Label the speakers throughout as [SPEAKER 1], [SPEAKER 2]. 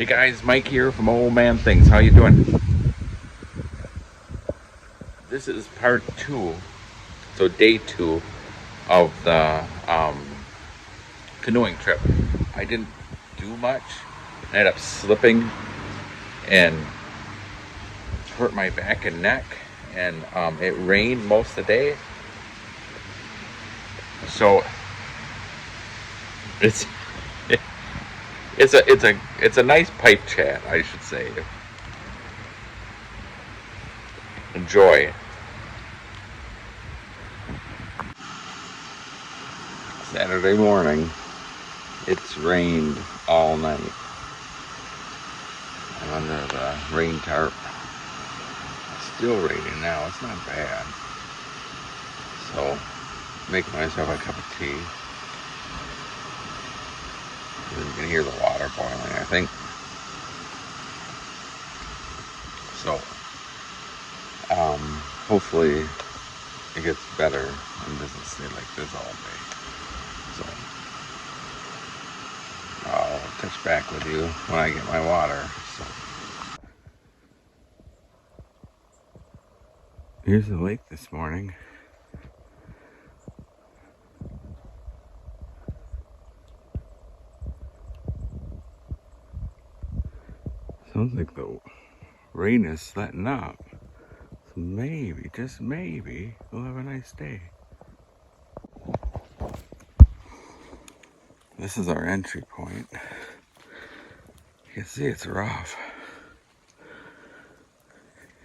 [SPEAKER 1] Hey guys, Mike here from Old Man Things. How you doing? This is part 2, so day 2 of the canoeing trip. I didn't do much. I ended up slipping and hurt my back and neck, and it rained most of the day. So it's it's a nice pipe chat, I should say. Enjoy. Saturday morning. It's rained all night. I'm under the rain tarp. It's still raining now. It's not bad. So, make myself a cup of tea. You can hear the water boiling, I think. So, hopefully it gets better and doesn't stay like this all day. So, I'll touch back with you when I get my water. So, here's the lake this morning. Sounds like the rain is letting up. So maybe, just maybe, we'll have a nice day. This is our entry point. You can see it's rough.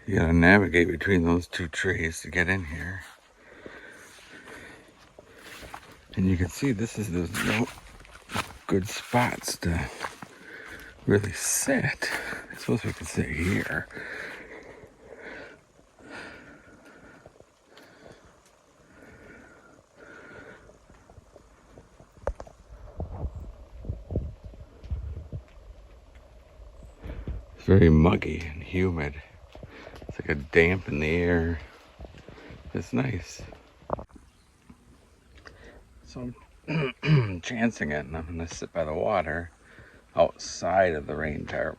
[SPEAKER 1] You gotta navigate between those two trees to get in here. And you can see there's no good spots to really sit. I suppose we could sit here. It's very muggy and humid. It's like a damp in the air. It's nice. So I'm chancing it, and I'm gonna sit by the water outside of the rain tarp.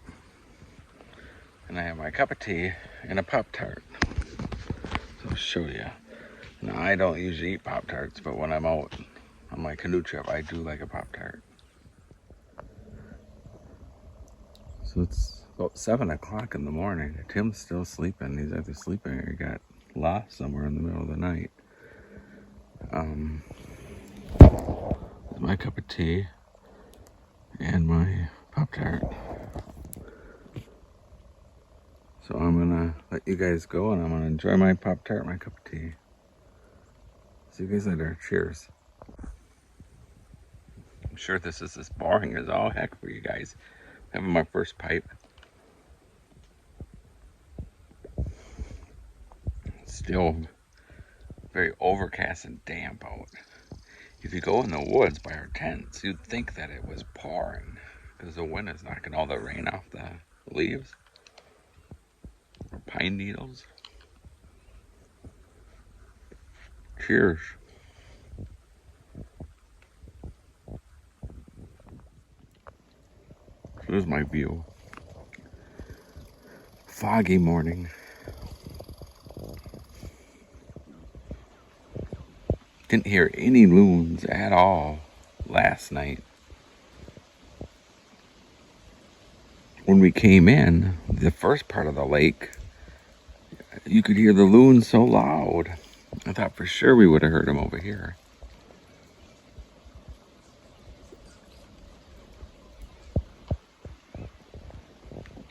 [SPEAKER 1] And I have my cup of tea and a Pop-Tart. So I'll show you. Now, I don't usually eat Pop-Tarts, but when I'm out on my canoe trip, I do like a Pop-Tart. So it's about 7 o'clock in the morning. Tim's still sleeping. He's either sleeping or he got lost somewhere in the middle of the night. My cup of tea and my Pop-Tart. So I'm gonna let you guys go, and I'm gonna enjoy my Pop-Tart, my cup of tea. See you guys later. Cheers. I'm sure this is as boring as all heck for you guys. Having my first pipe. It's still very overcast and damp out. If you go in the woods by our tents, you'd think that it was pouring because the wind is knocking all the rain off the leaves or pine needles. Cheers. Here's my view. Foggy morning. Didn't hear any loons at all last night. When we came in, the first part of the lake, you could hear the loons so loud. I thought for sure we would have heard them over here.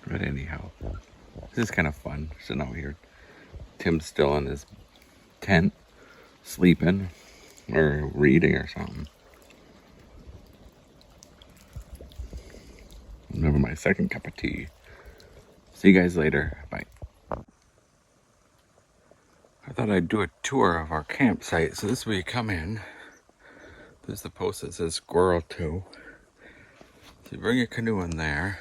[SPEAKER 1] But anyhow, this is kind of fun sitting out here. Tim's still in his tent, sleeping or reading or something. I'm having my second cup of tea. See you guys later. Bye. I thought I'd do a tour of our campsite. So this is where you come in. There's the post that says Squirrel 2. So you bring your canoe in there.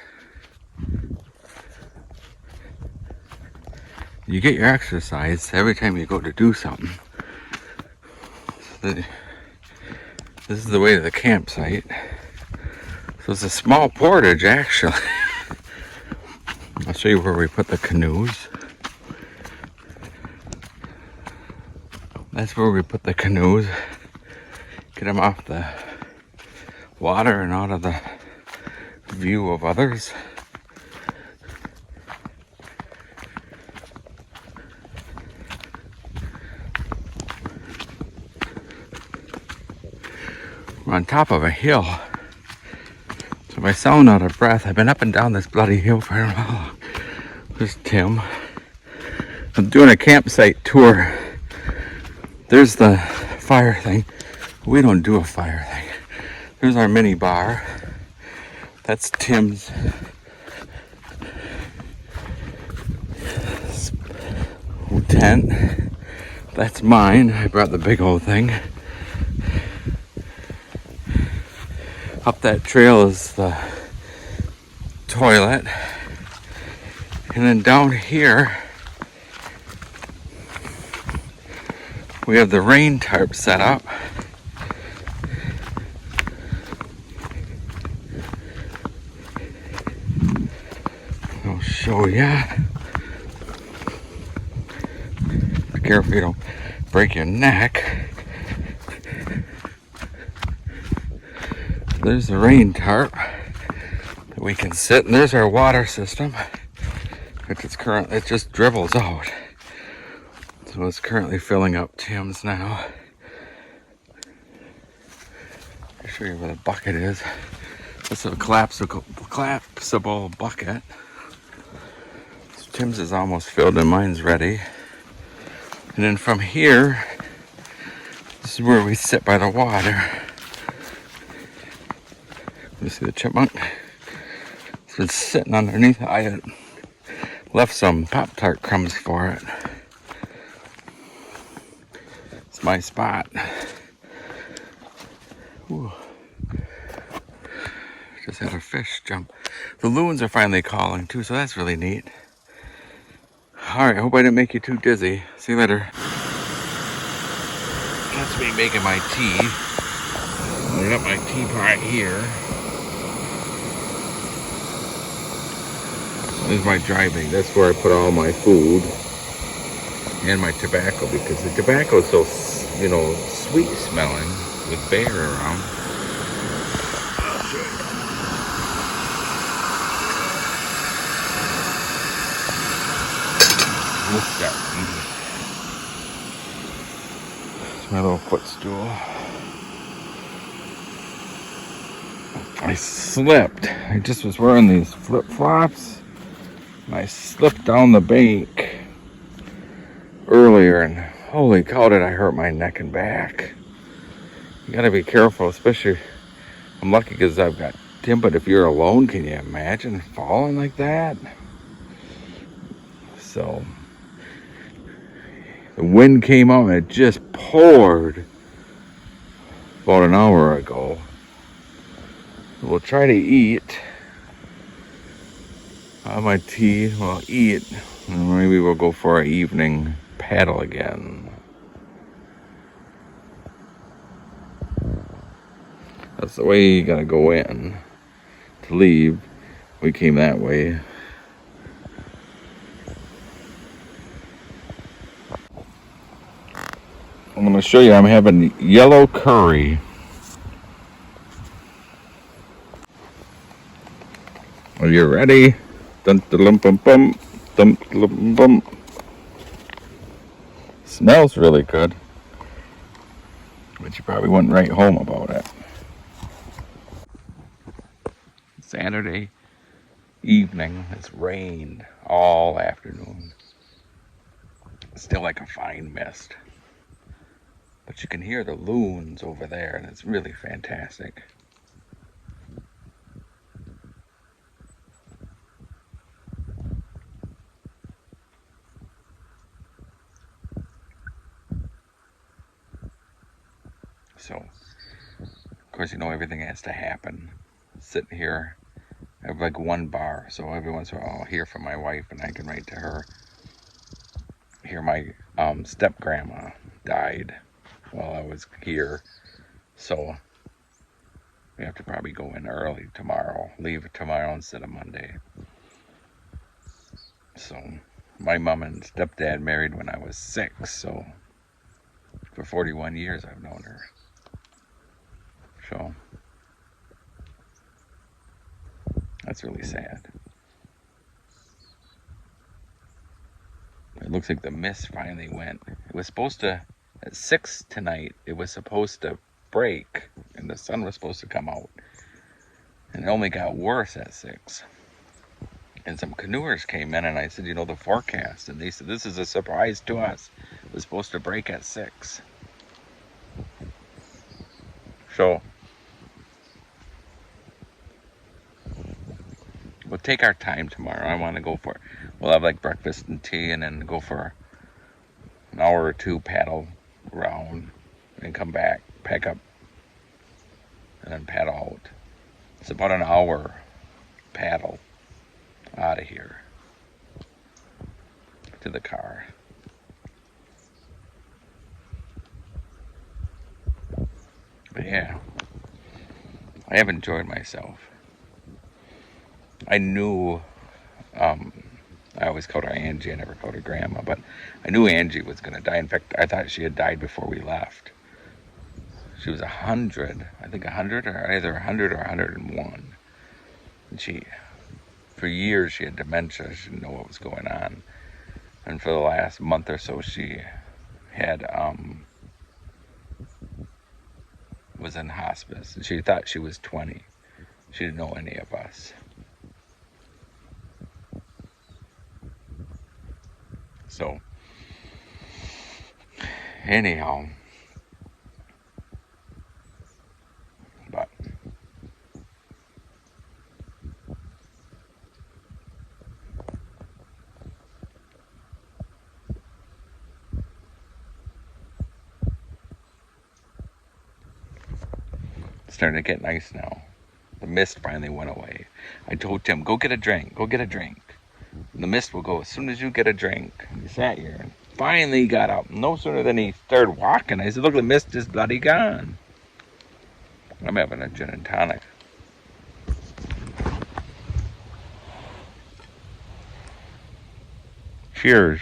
[SPEAKER 1] You get your exercise every time you go to do something. So this is the way to the campsite. So it's a small portage, actually. show you where we put the canoes. That's where we put the canoes. Get them off the water and out of the view of others. We're on top of a hill. So if I sound out of breath, I've been up and down this bloody hill for a while. There's Tim. I'm doing a campsite tour. There's the fire thing. We don't do a fire thing. There's our mini bar. That's Tim's tent. That's mine. I brought the big old thing. Up that trail is the toilet. And then down here, we have the rain tarp set up. I'll show ya. Be careful you don't break your neck. There's the rain tarp that we can sit, and there's our water system. It just dribbles out. So it's currently filling up Tim's now. I'll show you where the bucket is. This is a collapsible bucket. So Tim's is almost filled and mine's ready. And then from here, this is where we sit by the water. You see the chipmunk? It's been sitting underneath. I left some Pop-Tart crumbs for it. It's my spot. Ooh. Just had a fish jump. The loons are finally calling too, so that's really neat. Alright, I hope I didn't make you too dizzy. See you later. That's me making my tea. I got my teapot here. This is my dry bag. That's where I put all my food and my tobacco, because the tobacco is so, sweet smelling with bear around. I'll show you. It's my little footstool. I slipped. I just was wearing these flip-flops. And I slipped down the bank earlier, and holy cow, did I hurt my neck and back. You gotta be careful, especially, I'm lucky because I've got Tim, but if you're alone, can you imagine falling like that? So, the wind came out and it just poured about an hour ago. We'll try to eat. Have my tea, we'll eat, and maybe we'll go for an evening paddle again. That's the way you gotta go in to leave. We came that way. I'm gonna show you, I'm having yellow curry. Are you ready? Dun dun bum bum dun dun bum. Smells really good, but you probably wouldn't write home about it. Saturday evening, it's rained all afternoon. Still like a fine mist, but you can hear the loons over there, and it's really fantastic. So, of course, everything has to happen. Sitting here, I have like one bar, so every once in a while I'll hear from my wife and I can write to her. Here, my step-grandma died while I was here, so we have to probably go in early tomorrow, leave tomorrow instead of Monday. So my mom and stepdad married when I was 6, so for 41 years I've known her. So that's really sad. It looks like the mist finally went. It was supposed to, at 6 tonight, it was supposed to break and the sun was supposed to come out. And it only got worse at 6. And some canoers came in and I said, the forecast. And they said, this is a surprise to us. It was supposed to break at 6. So we'll take our time tomorrow. I want to go for, we'll have like breakfast and tea and then go for an hour or two paddle around and come back, pack up, and then paddle out. It's about an hour paddle out of here to the car. But yeah, I have enjoyed myself. I knew, I always called her Angie, I never called her Grandma, but I knew Angie was going to die. In fact, I thought she had died before we left. She was 100, I think 100, or either 100 or 101. And for years, she had dementia. She didn't know what was going on. And for the last month or so, she had, was in hospice. And she thought she was 20. She didn't know any of us. So, anyhow, but it's starting to get nice now. The mist finally went away. I told Tim, go get a drink, go get a drink. And the mist will go as soon as you get a drink. He sat here and finally got up. No sooner than he started walking, I said, look, the mist is bloody gone. I'm having a gin and tonic. Cheers.